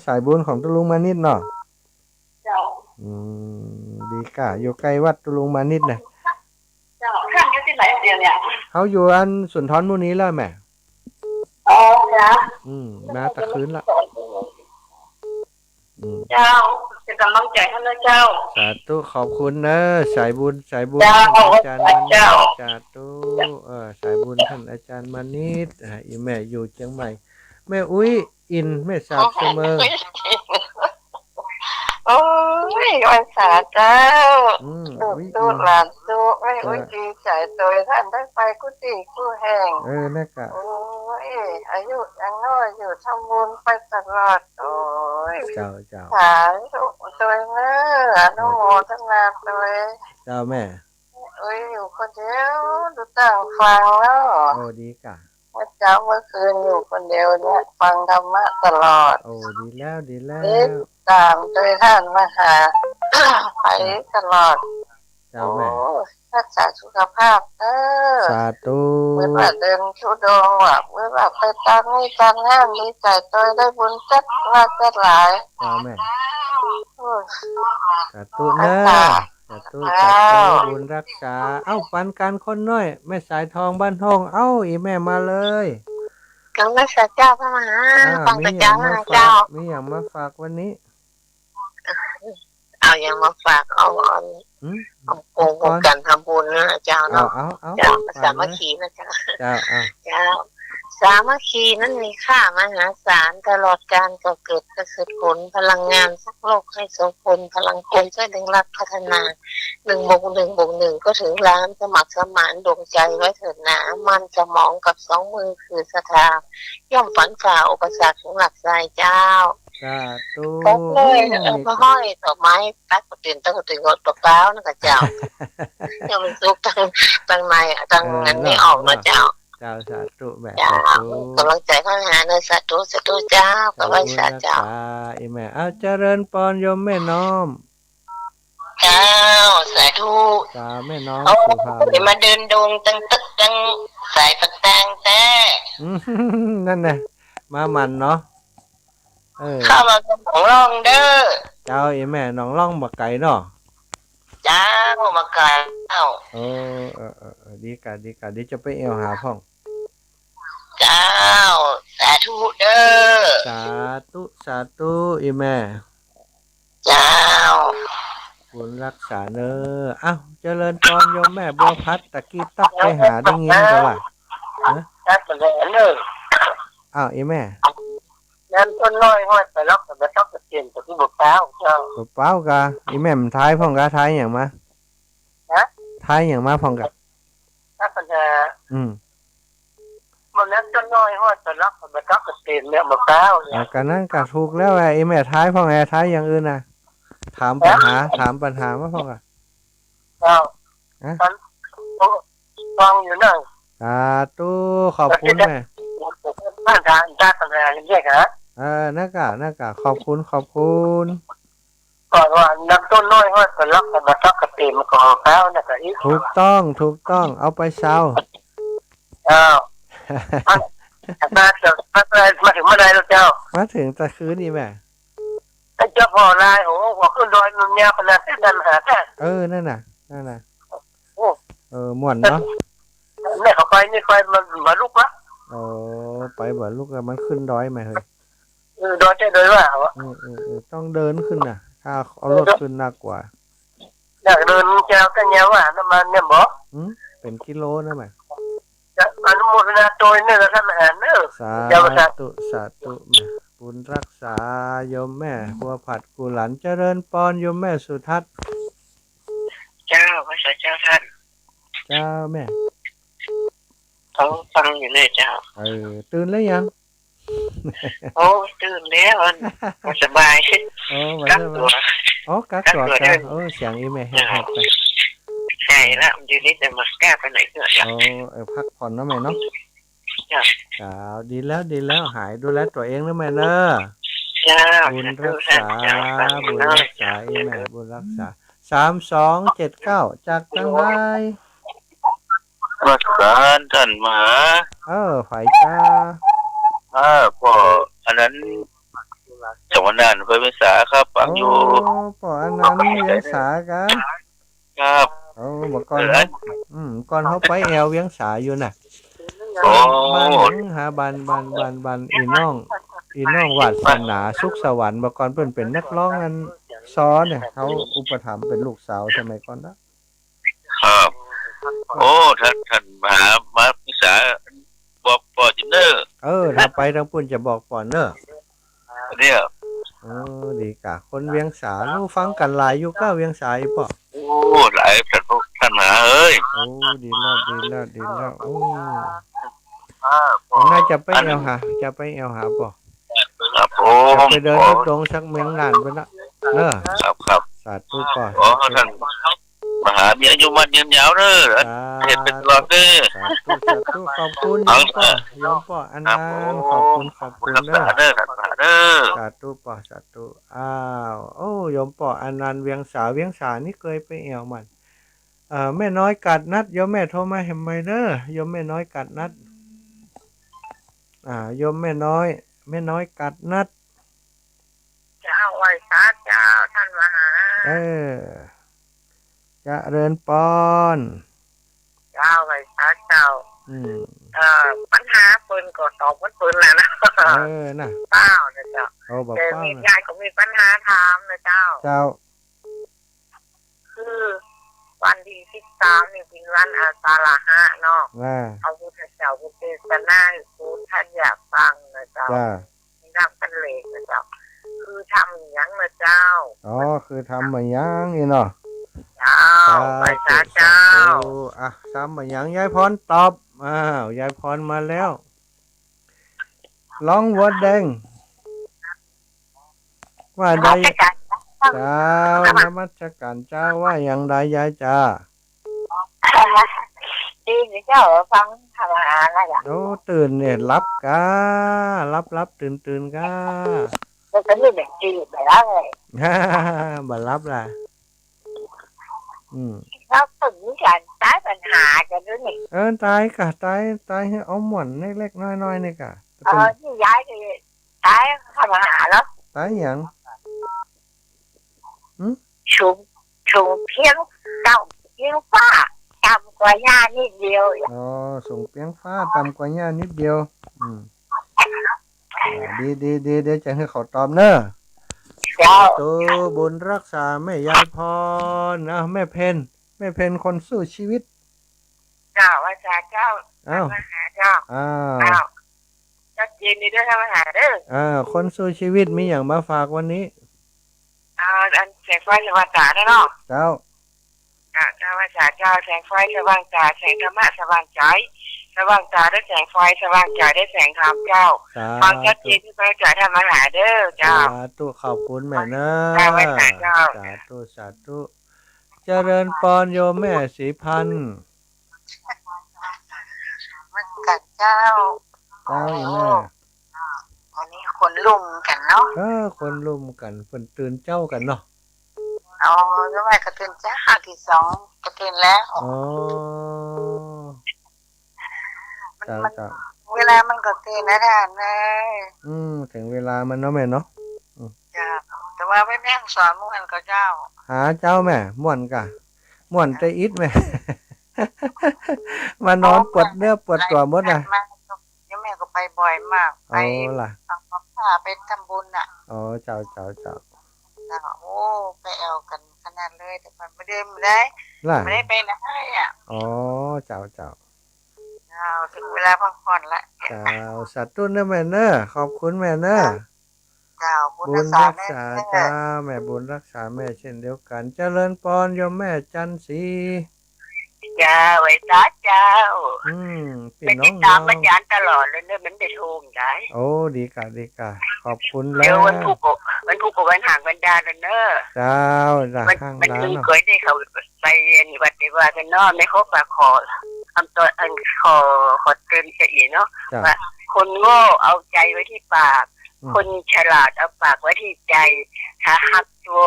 สายบุญของตุลุงมานิดเนาะเจ้าดีก่ะอยู่ใกล้วัดตุลุงมานิดนะเจ้าท่านอยู่ที่ไหนเดียวเนี่ยเขาอยู่อันสุนทรมุนีแล้วแม่ครับมาตะคืนละเจ้าเป็นกำลังใจให้นะเจ้าสาธุขอบคุณนะสายบุญอาจารย์มานิดสาธุสายบุญท่านอาจารย์มานิดอีแม่อยู่เชียงใหม่แม่อุ้ยอินแม่สาบเสมอโอ้ยวันสาเจ้าดูหลานดูไม่อุ้ยดีใจโดยท่านได้ไปกุฏิกู้แห้งนั่นกะโอ้ยอายุยังน้อยอยู่ทำบุญไปตลอดโอ้ยเจ้าสาธุตัวเนื้ออนุโมทนาตัวเจ้าแม่โอ้ยอยู่คนเดียวดูต่างฟังแล้วโอ้ดีกะเมื่อคืนอยู่คนเดียวเนี่ยฟังธรรมะตลอดโอ้ดีแล้วตามโดยท่านมาหาไปตลอดเจ้าแม่รักษาสุขภาพสาธุเมื่อว่าเดินทุดงเมื่อว่าไปตามนี่ตามงานดีใจตัวได้บุญจัดว่าจัดหลายเจ้าแม่สาธุนะสาธุบุญรักษาปันการคนน้อยแม่สายทองบ้านทองอีแม่มาเลยกังวลเสียเจ้าพระมหาฟังแต่เจ้ามีอย่างมาฝากวันนี้เอาอย่างมาฝากเอาโกงกันทำบุญนะเจ้าเนาะเจ้าสามัคคีนะเจ้าเจ้า สามัคคีนั้นมีค่ามหาศาลตลอดการก่อเกิดประสิทธิผลพลังงานสักโลกให้โสพลพลังคนช่วยดึงรักพัฒนา1+1+1ก็ถึงล้านสมัครสมานดวงใจไว้เถิดหนามันจะมองกับ2 มือคือศรัทธาย่อมฝันฝ่าอุปสรรคถึงหลักใจเจ้าสาธุ ก็เลยก็ห้อยดอกไม้ตักตั้งงดเปล่าๆนั่นก็เจ้ายังมันซุกตั้งในตั้งอันนี้ออกมาเจ้าเจ้าสาธุแม่เจ้า สาธุ กำลังใจข้างหาในสาธุเจ้ากับไว้สาเจ้าอีแม่เอาเจริญพรโยมแม่น้อมเจ้าสาธุสาแม่น้อมสุภาพมาเดินดงตั้งตึกตั้งสายปักแตงแต่นั่นน่ะมามันเนาะเข้ามาของร่องเด้อเจ้าอีแม่น้องร่องบักไก่เนาะเจ้ามาไก่เจ้าดีกันดีจะไปเอวหาพ่องเจ้าสาธุเด้อสาธุอีแม่เจ้าบุญรักษาเนออ้าวเจริญพรโยมแม่บัวพัดตะกี้ตักไปหาได้ยินกันล่ะตักไปเด้ออ้าวอีแม่นั่นต้นน้อยห้อยไปล็อกแต่ต้องเปลี่ยนตัวที่บุกเป้าเจ้าบุกเป้ากะอีแม่มันท้ายพ่องกะท้ายอย่างมาท้ายอย่างมาพ่องกะถ้าปัญหามันนั้นต้นน้อยห้อยไปล็อกแต่ต้องเปลี่ยนเนี่ยบุกเป้ากันนั่นกะถูกแล้วไอ้แม่ท้ายพ่องไอ้ท้ายอย่างอื่นน่ะถามปัญหาว่าพ่องกะฟังอยู่นั่งสาธุขอบคุณแม่บ้านทางปัญหาเรียกฮะนักกะขอบคุณก่อนว่าน้ำต้นน้อยห้อยก็ล็อกแต่มาล็อกกระเตมก่อนแล้วนะก็อีกถูกต้องเอาไปเช้ามาถึงเมื่อไรแล้วเจ้ามาถึงตะคืนนี่แม่เจ้าพ่อลายโอ้หัวขึ้นดอยนุ่นยาขนาดที่ดันหาแค่นั่นน่ะม่วนเนาะแม่เขาไปนี่ค่อยมาลุกละไปบ่ลุกแล้วมันขึ้นดอยไหมเฮ้ยดอยจะเดินว่าต้องเดินขึ้นน่ะถ้าเอารถขึ้นหนักกว่าอยากเดินเจ้ากันเนี้ยว่าน้ำมันเนี่ยบอกเป็นกิโลนะแม่อนุโมทนาโดยเนี่ยท่านอาหารเนอะสาธุบุญรักษาโยมแม่บัวผัดกุหลันเจริญพรโยมแม่สุทัศน์เจ้าพระเจ้าท่านเจ้าแม่เขาฟังอยู่เลยเจ้าตื่นแล้วยังโอ้ตื่นแล้วสบายกักตัวกักตัวจ้าเสียงอีแม่แหบไปใช่แล้วมันยืนนิดแต่มาแก้ไปไหนเถอะพักผ่อนนะแม่เนาะดีแล้วหายดูแลตัวเองนะแม่เนอะบุญรักษาอีแม่บุญรักษา3279จากจังไรรักษาท่านมาฝ่ายจ้าพ่ออันนั้นจังหวัดน่านไปเวียงสาครับปังอยู่พ่ออันนั้นเวียงสากันครับบอกก่อนก่อนเขาไปแอวเวียงสาอยู่น่ะบ้านหาบ้านอีน้องวาสนาสุขสวรรค์บอกก่อนเพิ่นเป็นนักร้องกันซ้อนเนี่ยเขาอุปถัมภ์เป็นลูกสาวสมัยก่อนนะครับท่านมาปรึกษาบอกปอจินเนอร์ถ้าไปทางปุ่นจะบอกปอเนอร์เนี่ยดีกะคนเวียงสาลูกฟังกันหลายอยู่ก็เวียงสาอีป่ะหลายท่านมาเอ้ยดีแล้วน่าจะไปเอวหาป่ะครับไปเดินตรงสักเมืองนานไปนะครับสาธุป่ะท่านมหามีอายุมันยืนยาวเด้อเห็นเป็นตลอดเด้อสาธุขอบคุณโยมป่ะอันนั้นขอบคุณเด้อสาธุป่ะสาธุโยมป่ะอันนั้นเวียงสานี่เคยไปเอวมันแม่น้อยกัดนัดโยมแม่โทรมาเห็นไหมเด้อโยมแม่น้อยกัดนัดโยมแม่น้อยกัดนัดเจ้าไว้ซาเจ้าท่านมหาจะเริญปอนเจ้าไว้ซาเจ้าปัญหาปืนก็ตอบว่าปืนแหละนะน่ะเป้านะเจ้าแต่มียายก็มีปัญหาถามนะเจ้าคือวันที่13นี่เป็นวันอาสาฬหะเนาะเอาพุทธเจ้าพุทธศาสนาพุทธ ท่านอยากฟังนะเจ้า จ้า นั่งกันเลยนะเจ้าคือทำอย่างนั้นนะเจ้า อ๋อคือทำมายังนี่เนาะ เจ้าไปซาเจ้า อ่ะทำมายังยายพรตอบอ้าวยายพรมาแล้วร้องวัดแดงว่าใด ราชการ เจ้านมัสการเจ้าว่าอย่างใดยายจ้า ดีนี่เจ้าฟังทำอาหารอะไรอย่าง โอ้ตื่นเนี่ยรับการับตื่นกา มันก็มีแบบจีบไปแล้วเลย บ่รับล่ะอืม แล้วถึงการตายปัญหากันด้วยนี่ ตายกะตายให้เอาหม่อนเล็กๆน้อยๆนี่กะ ที่ย้ายไปตายทำอาหารแล้ว ตายหยัง ชุมเพียงเก่าเพียงฟ้าต่ำกว่าหญ้านิดเดียว อ๋อส่งเปียงฟ้าต่ำกว่าหญ้านิดเดียวดีเดี๋ยวจะให้เขาตอบเนอะ เจ้า ตัวบุญรักษาแม่ยายพรนะแม่เพนคนสู้ชีวิต เจ้าว่าจะเจ้า อ้าว ทำอาหารเจ้า อ้า อ้าว วเจ้าจีนนี่ด้วยทำอาหารเด้อ คนสู้ชีวิตมีอย่างมาฝากวันนี้ อันแสงไฟสว่างตาได้เนาะ เจ้า เจ้าว่าจะเจ้าแสงไฟสว่างตาแสงธรรมะสว่างใจสว่างตาได้แสงไฟสว่างใจได้แสงธรรมเจ้า ฟังชัดเจนที่พระอาจารย์ทำอาหารเด้อเจ้า สาธุขอบคุณแม่เนอะ เจ้าไว้สาธุ สาธุเจริญปอนโยมแม่ศรีพันธ์ มันกับเจ้า เจ้าอีแม่ วันนี้คนลุ่มกันเนาะ คนรุมกันเพิ่นตื่นเจ้ากันเนาะ เอาแล้วไปกระเทือนจ้าที่สองกระเทือนแล้ว อ๋อ มัน เจ้า เวลามันก็เตือนนะท่านนะ ถึงเวลามันเนาะแม่เนาะ จ้าแต่ว่าไม่แม่งสอนมันก็เจ้า หาเจ้าแม่ม่วนกะม่วนใจอิดแม่ มานอนปวดเนื้อปวดตัวหมดน่ะ ยังแม่ก็ไปบ่อยมากไป ล่ะ เอาผ้าไปทำบุญน่ะ อ๋อเจ้า โอ้ไปเอากันขนาดเลยแต่มันไม่ได้ ล่ะ ไม่ได้ไปไหนอ่ะ อ๋อเจ้า เอาถึงเวลาพักผ่อนละ เจ้าสัตว์ตุ้นเนอะแม่เนอะขอบคุณแม่เนอะ เจ้าบุญ บุญ รั รั ก ก ษา ษา แน่ จ้าแม่บุญรักษาแม่เช่นเดียวกัน เจริญปอนโยมแม่จันทร์ศรี เจ้าไว้ตาเจ้า พี่ เป็น น้อ ติ ง ดตามอาจารย์ตลอดเลยเนี่ยมันได้โทงได้ โอ้ดีกะขอบคุณแล้ เดี๋ยว ว วันผูกกับวันห่างวันดาแล้วเนอะ เจ้าจ้า มัน ข้าง มัน ร้าน คือ เนาะ เคยได้เขาไปเรียนวัดในว่ากันเนาะไม่ครบปากคอคำตัวขอเตือนจะอีกเนาะ จ้า ว่าคนโง่เอาใจไว้ที่ปาก คนฉลาดเอาปากไว้ที่ใจถ้าหักตัว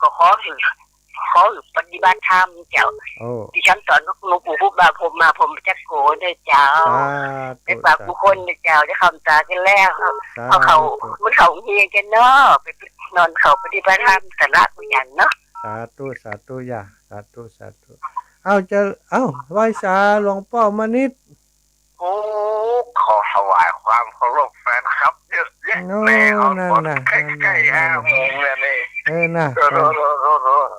ก็ขออยู่ปฏิบัติธรรมเจ้า โอ้ ที่ฉันสอนหลวงปู่พูดมาผมจะโกนด้วยเจ้า สา ไปฝากบุคคลด้วยเจ้าจะคำตากันแล้ว ธุ เอาเขามันเขาเฮียกันเนาะไปนอนเขาปฏิบัติธรรมสาระกุญยันเนาะ สาธุอย่าสาธุไหว้สาหลวงพ่อมานิด โอ้ขอถวายความเคารพแฟนครับเยอะแยะ โน่ แม่เอา นั่น หมด น่ะ ใกล้ๆ5 โมงแล้วนี่ น่ะ โร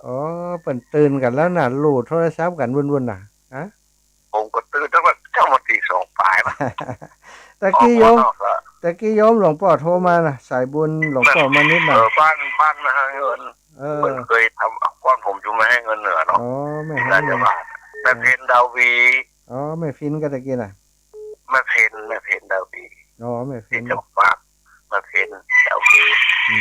อ๋อเปิ่นตื่นกันแล้วน่ะลูดโทรศัพท์กันวุ่นๆน่ะฮะ ผมก็ตื่นตั้งแต่เจ้ามาตีสองปลายนะ ตะกี้โยมหลวงพ่อโทรมาน่ะสายบุญหลวงพ่อมานิดน่ะ บ้านมาให้เงินมันเคยทำก้อนผมอยู่มาให้เงินเหนือเนาะ อ๋อแม่ น่าจะมาแม่เพนดาวี อ๋อแม่ฟินก็ตะกี้น่ะ แม่เพนดาวี อ๋อแม่ฟิ ที่ น จะฝากแม่เพนดาวี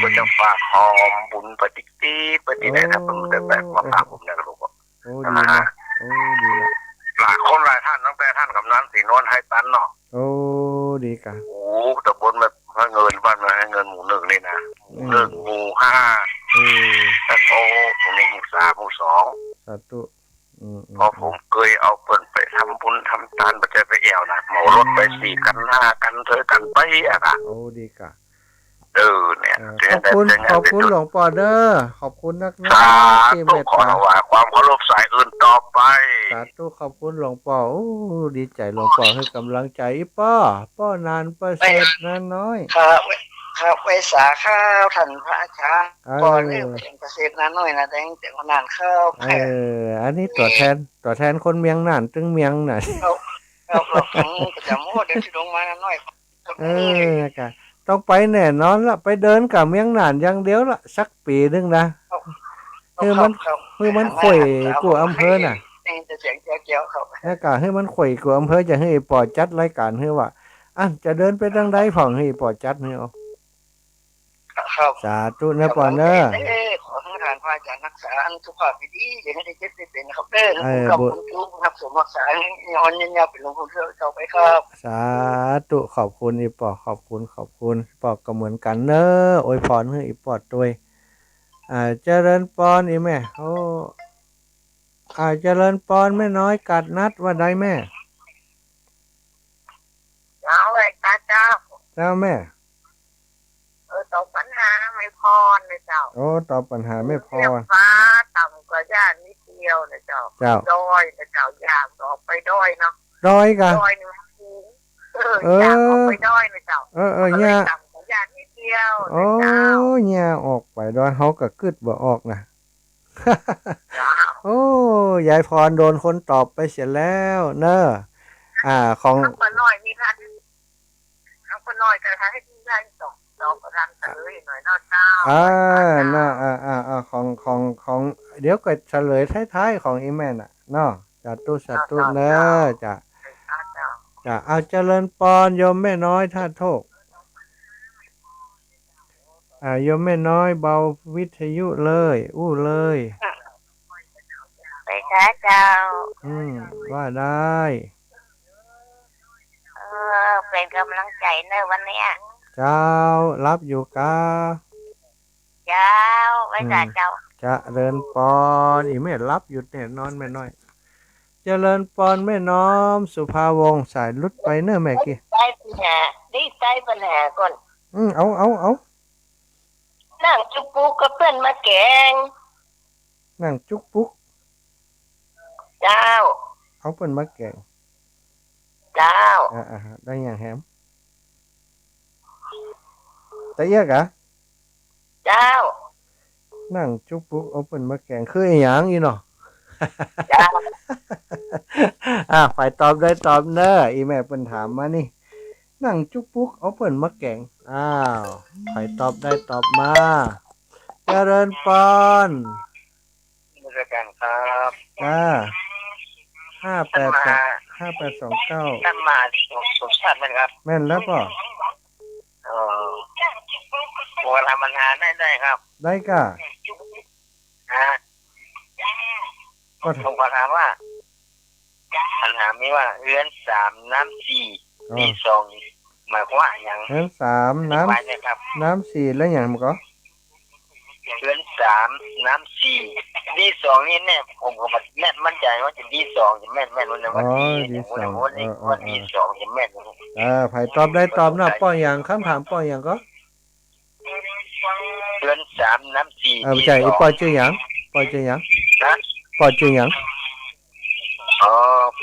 ก็จะฝากหอมบุญปฏิทินปฏิไหนนะผมจะแบบมาฝากผมเนี่ยลูก โอ้ดีละโอ้ดีละ หลายคนหลายท่านตั้งแต่ท่านกำนันสีนวลให้ตันเนาะ โอ้ดีกะ โอ้แต่บนแบบให้เงินบ้านมาให้เงินหมู่หนึ่งนี่นะหนึ่งหมู่ห้า โอ้ ท่านโอ้หมู่หนึ่งหมู่สามหมู่สอง สาธุเพราะผมเคยเอาเปิ่นไปทำบุญทำทานไปใจไปแอวนะเหมารถไปสี่กันหน้ากันเธอกันไปอะค่ะ โอ้ดีกะ เนี่ย ขอบคุณหลวงพ่อเด้อขอบคุณนัก สา ที่ ธุ เมต ขอ ตา ถวายความเคารพสายอื่นต่อไป สาธุขอบคุณหลวงพ่อโอ้ดีใจหลวงพ่อให้กำลังใจป้อนานประเสริฐน้อย ครับไว้สาข้าวท่านพระอาจารย์ก่อนเนี่ยเป็นเกษตรนั้นหน่อยนะแต่ยังนานข้าว อันนี้ตัวแทนคนเมียงน่านตึงเมียงน่ะ เราประจำโมเดี๋ยวที่ลงมาหน่อย เออกะต้องไปแน่นอนละไปเดินกับเมียงหนานอย่างเดียวละสักปีนึงนะคือมัน ครับ คือมันข่อยกูอำเภอน่ะ ได้ยินแต่เสียงเจียวๆครับ แล้วก็ให้มันข่อยกูอำเภอจะให้ปอจัดรายการให้ว่าอันจะเดินไปทางใดผ่องให้ปอจัดให้เอา ครับ สาธุนะปอเนอะ ขอให้ทานพระอาจารย์รักษาอันสุขภาพดีๆอย่าให้ได้เจ็บได้เป็นนะครับเด้อกับคุณครูครับสมรักษาย้อนยันๆเป็นหลวงพ่อเจ้าไปครับ สาธุขอบคุณอีปอขอบคุณปอก็เหมือนกันเนอะอวยพรให้อีปอด้วยเจริญปอนอีแม่โอ้เจริญปอนแม่น้อยกัดนัดว่าใดแม่ เอาไว้ตาเจ้า แล้วแม่ ตกปัญหาไม่พอนะเจ้า โอ้ตอบปัญหาไม่พอ เรียกฟ้าต่ำกว่าย่านนิดเดียวนะเจ้า เจ้า ดอยนะเจ้าอยากออกไปดอยเนาะ ร้อยกะ ดอยนี่มันสูงอยากออกไปดอยนะเจ้า เนี่ย ต่ำกว่าย่านนิดเดียว โอ้ นะเจ้า เนี่ยออกไปดอยเฮาก็กึดบ่ออกนะ เจ้า โอ้ยายพรโดนคนตอบไปเสียแล้วเนอะของ ทั้งคนน้อยมีท่านทั้งคนน้อยก็ให้ที่ได้ส่งเราก็ทำเฉลยหน่อยเนาะเจ้า น่ะของเดี๋ยวก็เฉลยท้ายๆของอีแม่น่ะเนาะสาธุเนอะจะเอาเจริญปอนโยมแม่น้อยท่าโทษโยมแม่น้อยเบาวิทยุเลยอู้เลย ไปค่ะเจ้า ว่าได้ เป็นกำลังใจเนอะวันเนี้ย เจ้ารับอยู่กา เจ้าไว้จ้าเจ้า จะเริญปอนอีแม่รับอยู่เนี่ยนอนแม่น้อยเจริญปอนแม่น้อมสุภาวงศ์สายลุดไปเนอะแม่กี้ ใต้ปัญหาดีใต้ปัญหาก่อน เอา นั่งจุกปูกับเพื่อนมาแกง นั่งจุกปุ๊ก เจ้า เอาเปิ้นมาแกง เจ้า ได้อย่างแฮมแต่เอียกะ เจ้า นั่งจุกปุ๊กเอาเปิ้นมาแกงคืออีหยังอีเนาะ เจ้า ฝ่ายตอบได้ตอบเนอะอีแม่เปิ้นถามมานี่นั่งจุกปุ๊กเอาเปิ้นมาแกงฝ่ายตอบได้ตอบมาเจริญปอน บริการครับ 5829 ท่านมาสมชาตินะครับ แม่นแล้วป่ะ บัวทำปัญหาได้ครับ ได้กะ ก็ ผมขอถามว่าปัญหามีว่าเรือนสามน้ำสี่ที่สองหมายความว่าอย่าง เรือน3น้ำ ไปเนี่ยครับ น้ำ4แล้วอย่างมันก็ เรือนสามน้ำสี่ที่สองนี่เนี่ยผมก็แม่นมั่นใจว่าจะที่สองจะแม่นวันนี้วันที่สองจะแม่น ไผตอบได้ตอบนะป้ออย่างคำถามป้ออย่างก็ เรือนสามน้ำสี่ ไม่ใช่อีป้อชื่อหยังป้อชื่อหยัง นะ ป้อชื่อหยัง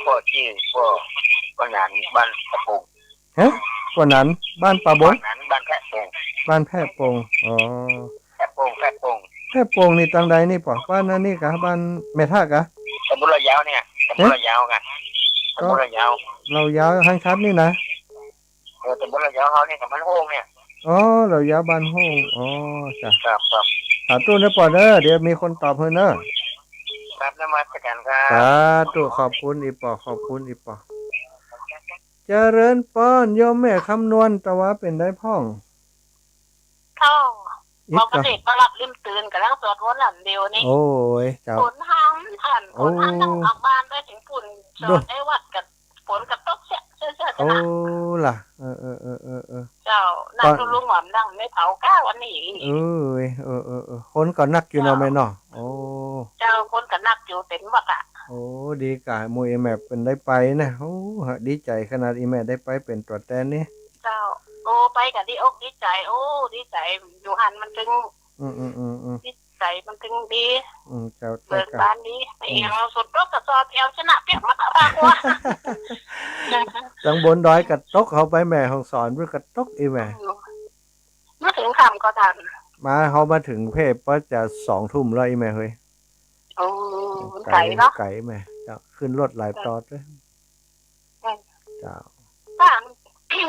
พ่อที่พ่อหนานบ้านตะปู ฮะป้อนั้นบ้านป่าบง หนานบ้านแพะปง บ้านแพร่ปงแพะปง แพร่ปงนี่ตังใดนี่ป่อบ้านนั้นนี่กะบ้านแม่ท่ากะ ตำบลระยาวเนี่ยตำบลระยาวกันตำบลระยาว เรายาวทางชัดนี่นะ ตำบลระยาวเขาเนี่ยกับมันโฮงเนี่ย เรายาวบ้านห้องจ้ะ ครับ ถามตู้นะป้อเด้อเดี๋ยวมีคนตอบเพิ่นเด้อ ครับนมัสการครั สา บ ธุขอบคุณอีปอขอบคุณอีปอเจริญปอนโยมแม่คำนวณแต่ว่าเป็นได้พ่อง ท่อง อี บอก ก เด็กมาหลับริมตื่นกับร่างสวดวนหลับเดียวนี่ โอ้ยเจ้า ฝนห้ามทันฝนห้ามต้องออกบ้านได้ถึงฝุ่นสวดได้วัดกับฝนกับตกเชื่อช โอ้ นะ ล่ะเจ้านั่งดูลุงหอมนั่งไม่เผาก้าวันนี้ คนก็นักอยู่เนาะแม่เนาะโอ้ เจ้าคนกับนักอยู่เต็มวัดอ่ะ โอ้ดีกายมวยแม่เป็นได้ไปนะโอ้ดีใจขนาดอีแม่ได้ไปเป็นตัวแทนนี่ เจ้าโอ้ไปกับดีอกดีใจโอ้ดีใจอยู่หันมันจึงดีใจมันจึงดี เจ้า เบิกบานดีไม่เอวสุดรบกับซอเอวชนะเปียกมากปากว่า จังบนดอยกัดตกเขาไปแม่ของสอนเพื่อกัดตกอีแม่ มาถึงคำก็ทัน มาเขามาถึงเพศก็จะ2 ทุ่มแล้วอีแม่เฮ้ย โอ้ไก่เนาะ ไก่แม่เจ้าขึ้นรถหลายตอดเลยเจ้า บ้าน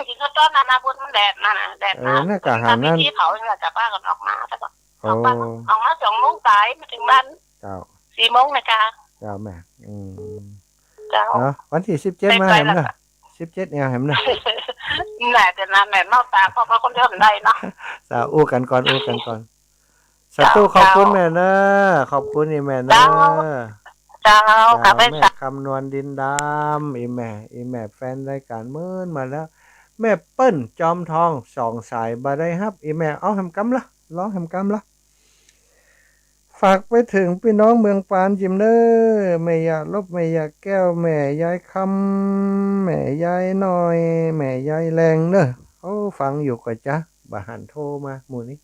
กินข้าวต้มนาบุญมันแดดนั่นน่ะแดดนะ น่ากะหานั่น ที่เขาเนี่ยกลับบ้านกันออกมาแต่ก็ โอ้ ออกมา2 โมงสายมาถึงบ้าน เจ้า 4 โมงนะจ๊ะ เจ้าแม่เจ้า เนาะวันที่17มาแหมเนาะ17เนี่ยแหมเนาะ แหน่แต่นานแหน่นอกตาเพราะว่าคนเดียวทำได้เนาะ สาอู้กันก่อนสาธุขอบคุณแม่เนอะขอบคุณอีแม่เนอะ เจ้าค่ะไป แม่ สัก คำนวณดินดำอีแม่แฟนรายการเมื่นมาแล้ว แม่เปิ้ลจอมทอง2 สายบาได้ครับอีแม่เอาแหมกำละร้องแหมกำละฝากไปถึงพี่น้องเมืองปานจิมเนอร์แม่ยาลบแม่ยาแก้วแม่ยายคำแม่ยายน้อยแม่ยายแรงเนอะเขาฟังอยู่ก็จ๊ะบาหันโทรมาหมู่นี้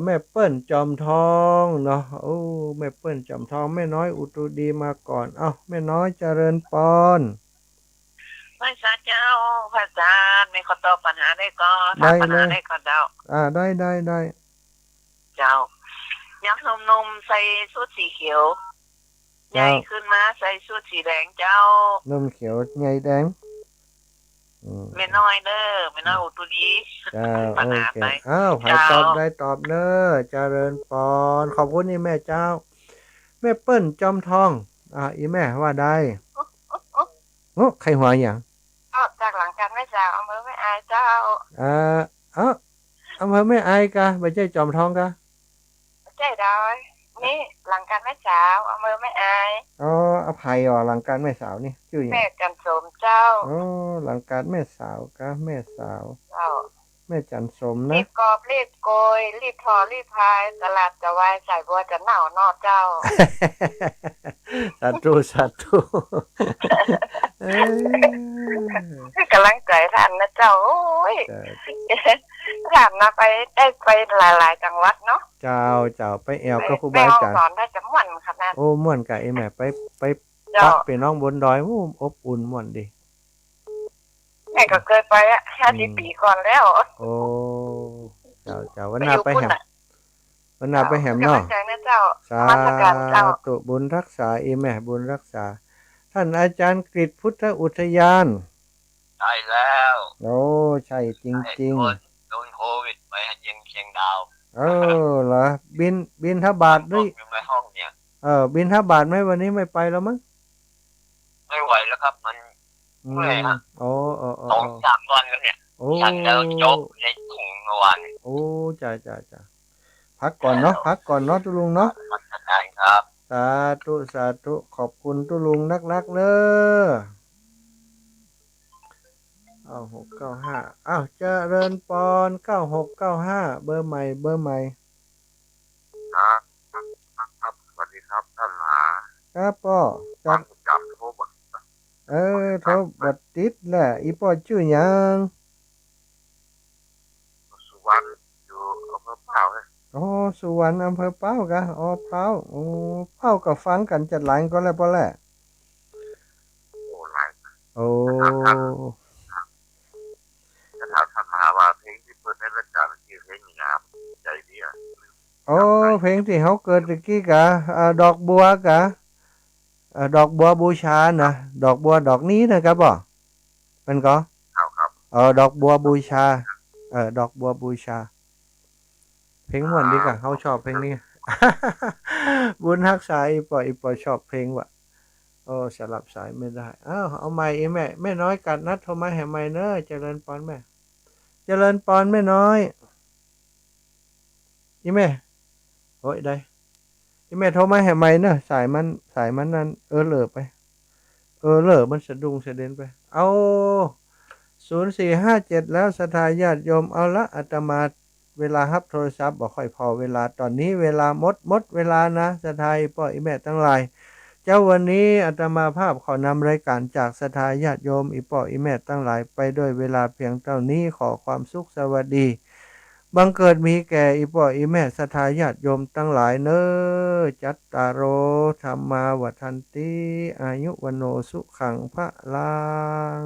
แม่เปิ้ลจอมทองเนาะโอ้แม่เปิ้ลจอมทองแม่น้อยอุตรุดีมาก่อนเอ้าแม่น้อยเจริญปอน พระเจ้าพระอาจารย์ไม่ขอตอบปัญหาได้ก็ถามปัญหาได้ก็เจ้า ได้เจ้ายักษ์นมใส่ชุดสีเขียวใหญ่ขึ้นมาใส่ชุดสีแดงเจ้าน มเขียวไงแดง ไม่น้อยเด้อไม่น้อยอุตุดี จ้า ปัญ โอ หา เค ไป อ้าวใคร เจ้า ตอบได้ตอบเนอะเจริญปอนขอบคุณนี่แม่เจ้า แม่เปิ้ลจอมทองอีแม่ว่าได้โอ้ใครหัวอย่าง จากหลังการไม่จากอำเภอไม่อายเจ้า เอำเภอแม่อายกะไม่ใช่จอมทองกะ ใจดอยนี่หลังการไม่สาวอำเภอไม่อาย อภัยหลังการแม่สาวนี่ชื่ออย่าง แม่จันสมเจ้า หลังการแม่สาวกะแม่สาว เจ้า แม่จันสม รี นะ บกอบรีบโกยรีบทอรีบพายตลาดจะวายใส่บัวจะหนาวนอเจ้า สาธุกำลังใจท่านนะเจ้าโอ้ยถามนะไปได้ไปหลายๆจังหวัดเนาะ เจ้าไปแอวกับครู ไป บา ห้อง อาจาร สอน ย์ ได้จะม่วนขนาด โอ้ม่วนกับไอ้แม่ไป เจ้า ปักไปน้องบนดอยโอ้อบอุ่นม่วนดี แม่ก็เคยไปอ่ะ50 ปีก่อนแล้ว โอ้เจ้าวันหน้าไปแหมวันหน้าไปแหมเนาะ กำลังใจนะเจ้า สา มาสการเจ้า ธุบุญรักษาอีแม่บุญรักษา ท่านอาจารย์กฤษพุทธอุทยาน ใช่แล้ว โอ้ใช่จริง โดนโควิดไปเชียงดาว ๆเหรอบินทบาทด้วย อยู่ในห้องเนี่ย บินทบาทไหมวันนี้ไม่ไปแล้วมั้ง ไม่ไหวแล้วครับมัน เมื่อยฮะ โอ้ 2-3 วันแล้วเนี่ย โอ้ ฉันแล้วโจ๊กในถุงเมื่อวาน โอ้จ้าพักก่อนเนาะตุลุงเนาะ มันได้ครับ สาธุขอบคุณตุลุงนักเนอะ695เจริญปอน9695เบอร์ใหม่ครับสวัสดีครับท่านหลา ครับป้อ ฟั จั ง ก จำโทรบท โทรบัดติดแหละอีป้อชื่อหยัง สุวรรณอยู่อำเภอเปล่าเนี่ย สุวรรณอำเภอเป้ากะเป้าเป้าก็ฟังกันจัดหลายก็แล้วป้อแหละ โอ้หลาย โอ้ จะถามท่านหาว่าเพลงที่เปิดในรายการคือเพลงงามใจดีอ่ะ เพลงที่เขาเกิดตะกี้กะดอกบัวกะดอกบัวบูชานะดอกบัวดอกนี้นะครับบ่มันก็ ครับ ดอกบัวบูชาดอกบัวบูชา เพลงม่วนดีกะเขาชอบเพลงนี้ บุญรักษาอีปอชอบเพลงว่ะสลับสายไม่ได้เอาใหม่อีแม่น้อยกัดนัดโทรมาแห่ใหม่เนอะเจริญปอนแม่เจริญปอนแม่น้อยอีแม่โอ้ยได้อีแม่โทรมาแห่ใหม่เนอะสายมันนั้นเหลือไปเหลือมันสะดุ้งสะเด็นไปเอา0457แล้วศรัทธาญาติโยมเอาละอาตมาเวลารับโทรศัพท์บ่ค่อยพอเวลาตอนนี้เวลาหมดเวลานะศรัทธาพ่ออีแม่ทั้งหลายเจ้าวันนี้อาตมาภาพขอนำรายการจากศรัทธาญาติโยมอีพ่ออีแม่ทั้งหลายไปด้วยเวลาเพียงเท่านี้ขอความสุขสวัสดีบังเกิดมีแก่อีพ่ออีแม่ศรัทธาญาติโยมทั้งหลายเนอจัตตารโอธรรมาวัฏันติอายุวโนสุขังพระลัง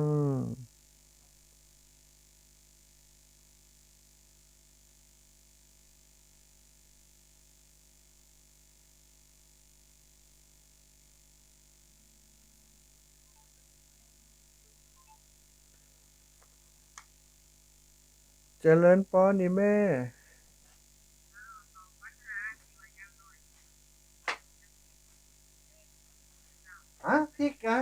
เจริญปอนี่แม่พริกอะ